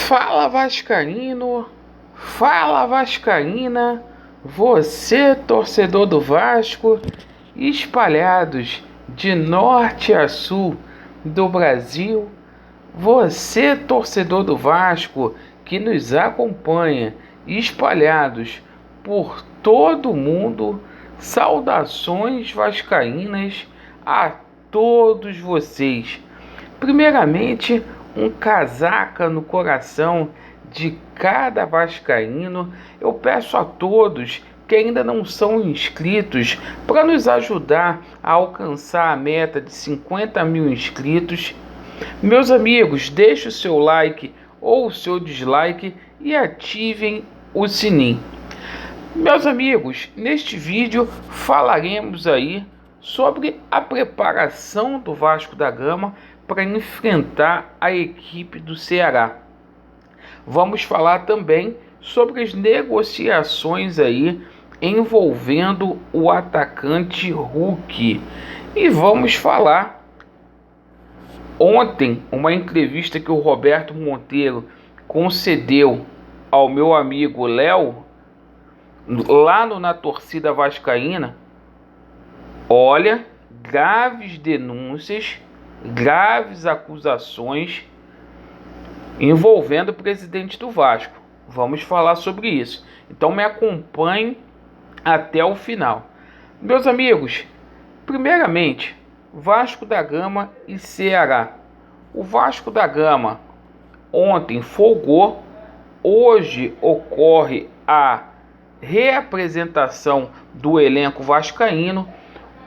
Fala Vascaíno, fala Vascaína, você torcedor do Vasco, espalhados de norte a sul do Brasil, você torcedor do Vasco que nos acompanha, espalhados por todo o mundo, saudações vascaínas a todos vocês. Primeiramente, um casaca no coração de cada vascaíno. Eu peço a todos que ainda não são inscritos para nos ajudar a alcançar a meta de 50 mil inscritos. Meus amigos, deixe o seu like ou o seu dislike e ativem o sininho. Meus amigos, neste vídeo falaremos aí sobre a preparação do Vasco da Gama para enfrentar a equipe do Ceará. Vamos falar também sobre as negociações aí envolvendo o atacante Hulk. E vamos falar ontem uma entrevista que o Roberto Monteiro concedeu ao meu amigo Léo lá na torcida vascaína. Olha, graves denúncias, graves acusações envolvendo o presidente do Vasco. Vamos falar sobre isso. Então me acompanhe até o final. Meus amigos, primeiramente, Vasco da Gama e Ceará. O Vasco da Gama ontem folgou, hoje ocorre a reapresentação do elenco vascaíno.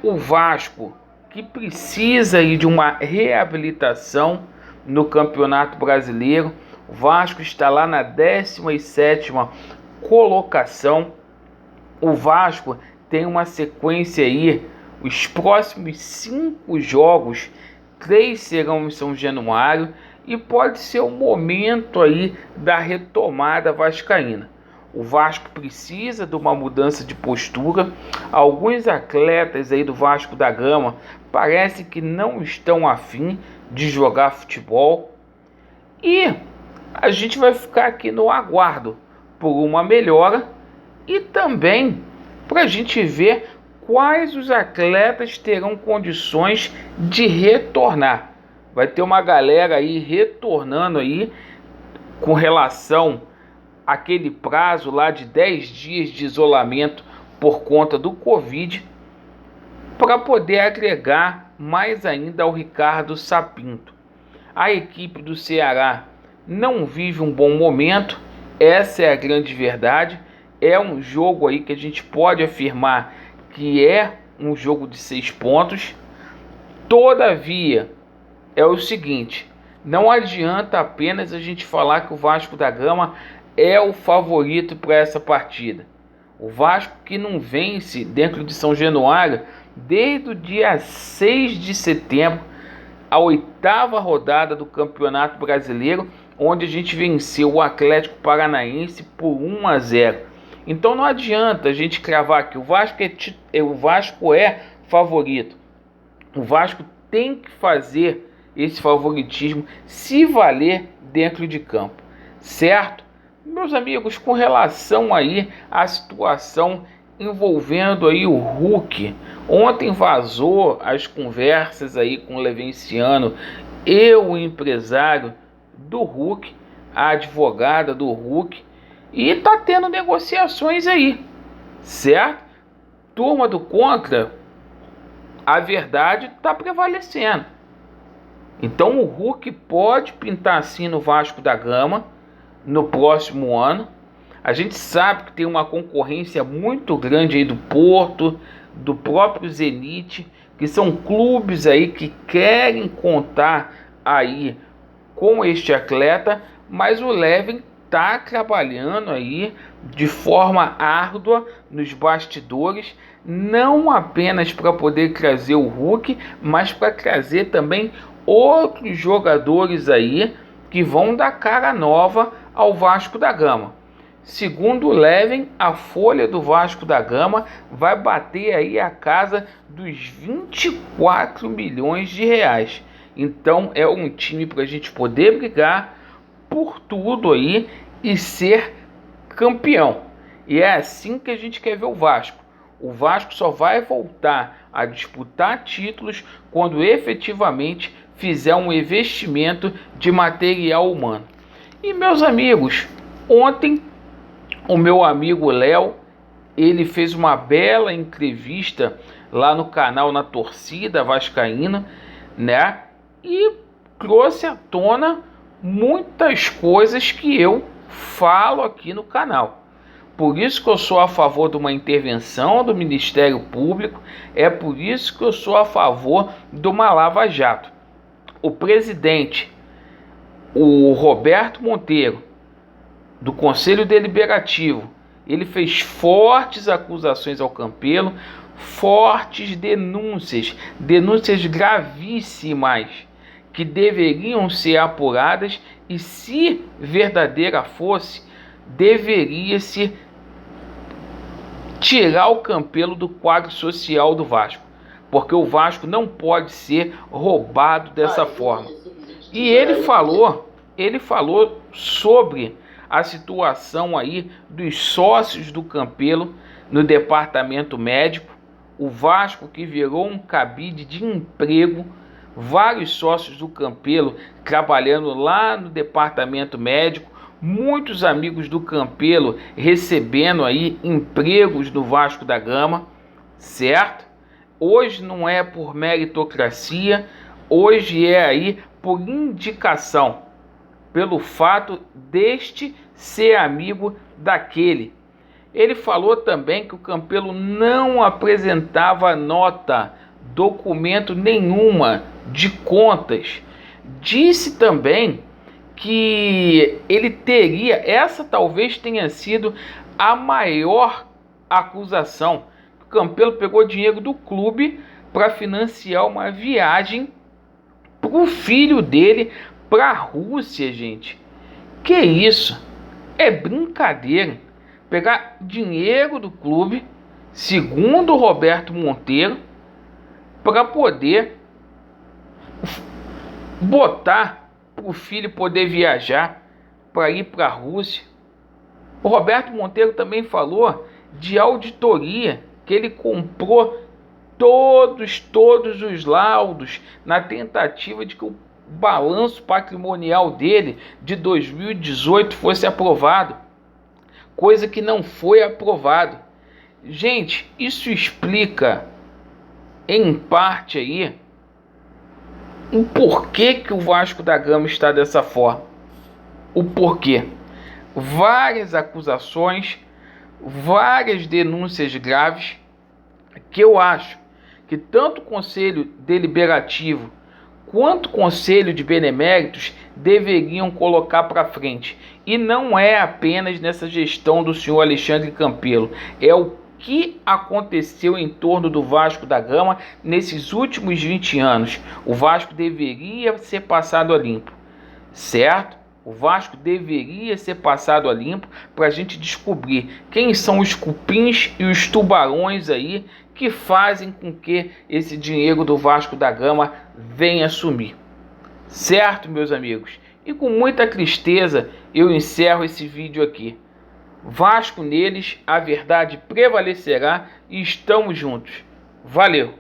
O Vasco que precisa aí de uma reabilitação no Campeonato Brasileiro. O Vasco está lá na 17ª colocação. O Vasco tem uma sequência aí, os próximos 5 jogos, 3 serão em São Januário, e pode ser o momento aí da retomada vascaína. O Vasco precisa de uma mudança de postura. Alguns atletas aí do Vasco da Gama parece que não estão afim de jogar futebol. E a gente vai ficar aqui no aguardo por uma melhora e também para a gente ver quais os atletas terão condições de retornar. Vai ter uma galera aí retornando aí com relação aquele prazo lá de 10 dias de isolamento por conta do Covid, para poder agregar mais ainda ao Ricardo Sapinto. A equipe do Ceará não vive um bom momento, essa é a grande verdade. É um jogo aí que a gente pode afirmar que é um jogo de 6 pontos. Todavia, é o seguinte, não adianta apenas a gente falar que o Vasco da Gama é o favorito para essa partida. O Vasco que não vence dentro de São Januário desde o dia 6 de setembro, a 8ª rodada do Campeonato Brasileiro, onde a gente venceu o Atlético Paranaense por 1-0. Então não adianta a gente cravar que o Vasco é favorito. O Vasco tem que fazer esse favoritismo se valer dentro de campo, certo? Meus amigos, com relação aí à situação envolvendo aí o Hulk, ontem vazou as conversas aí com o Levenciano e o empresário do Hulk, a advogada do Hulk, e tá tendo negociações aí, certo? Turma do contra, a verdade tá prevalecendo. Então o Hulk pode pintar assim no Vasco da Gama no próximo ano. A gente sabe que tem uma concorrência muito grande aí do Porto, do próprio Zenit, que são clubes aí que querem contar aí com este atleta, mas o Leven está trabalhando aí de forma árdua nos bastidores, não apenas para poder trazer o Hulk, mas para trazer também outros jogadores aí que vão dar cara nova ao Vasco da Gama. Segundo o Leven, a folha do Vasco da Gama vai bater aí a casa dos 24 milhões de reais. Então é um time para a gente poder brigar por tudo aí e ser campeão. E é assim que a gente quer ver o Vasco. O Vasco só vai voltar a disputar títulos quando efetivamente fizer um investimento de material humano. E meus amigos, ontem o meu amigo Léo, ele fez uma bela entrevista lá no canal Na Torcida Vascaína, né? E trouxe à tona muitas coisas que eu falo aqui no canal. Por isso que eu sou a favor de uma intervenção do Ministério Público, é por isso que eu sou a favor de uma Lava Jato. O presidente, o Roberto Monteiro, do Conselho Deliberativo, ele fez fortes acusações ao Campelo, fortes denúncias gravíssimas, que deveriam ser apuradas e, se verdadeira fosse, deveria-se tirar o Campelo do quadro social do Vasco, porque o Vasco não pode ser roubado dessa forma. E ele falou sobre a situação aí dos sócios do Campelo no departamento médico, o Vasco que virou um cabide de emprego, vários sócios do Campelo trabalhando lá no departamento médico, muitos amigos do Campelo recebendo aí empregos no Vasco da Gama, certo? Hoje não é por meritocracia, hoje é aí por indicação, pelo fato deste ser amigo daquele. Ele falou também que o Campelo não apresentava nota, documento nenhuma de contas. Disse também que ele teria, essa talvez tenha sido a maior acusação. O Campelo pegou dinheiro do clube para financiar uma viagem para o filho dele para a Rússia, gente. Que isso? É brincadeira. Pegar dinheiro do clube, segundo o Roberto Monteiro, para poder botar para o filho poder viajar para ir para a Rússia. O Roberto Monteiro também falou de auditoria, que ele comprou todos os laudos na tentativa de que o balanço patrimonial dele de 2018 fosse aprovado, coisa que não foi aprovado. Gente, isso explica em parte aí o porquê que o Vasco da Gama está dessa forma. O porquê. Várias acusações, várias denúncias graves, que eu acho que tanto o Conselho Deliberativo quanto o Conselho de Beneméritos deveriam colocar para frente. E não é apenas nessa gestão do senhor Alexandre Campelo, é o que aconteceu em torno do Vasco da Gama nesses últimos 20 anos. O Vasco deveria ser passado a limpo, certo? O Vasco deveria ser passado a limpo para a gente descobrir quem são os cupins e os tubarões aí que fazem com que esse dinheiro do Vasco da Gama venha sumir. Certo, meus amigos? E com muita tristeza eu encerro esse vídeo aqui. Vasco neles, a verdade prevalecerá e estamos juntos. Valeu!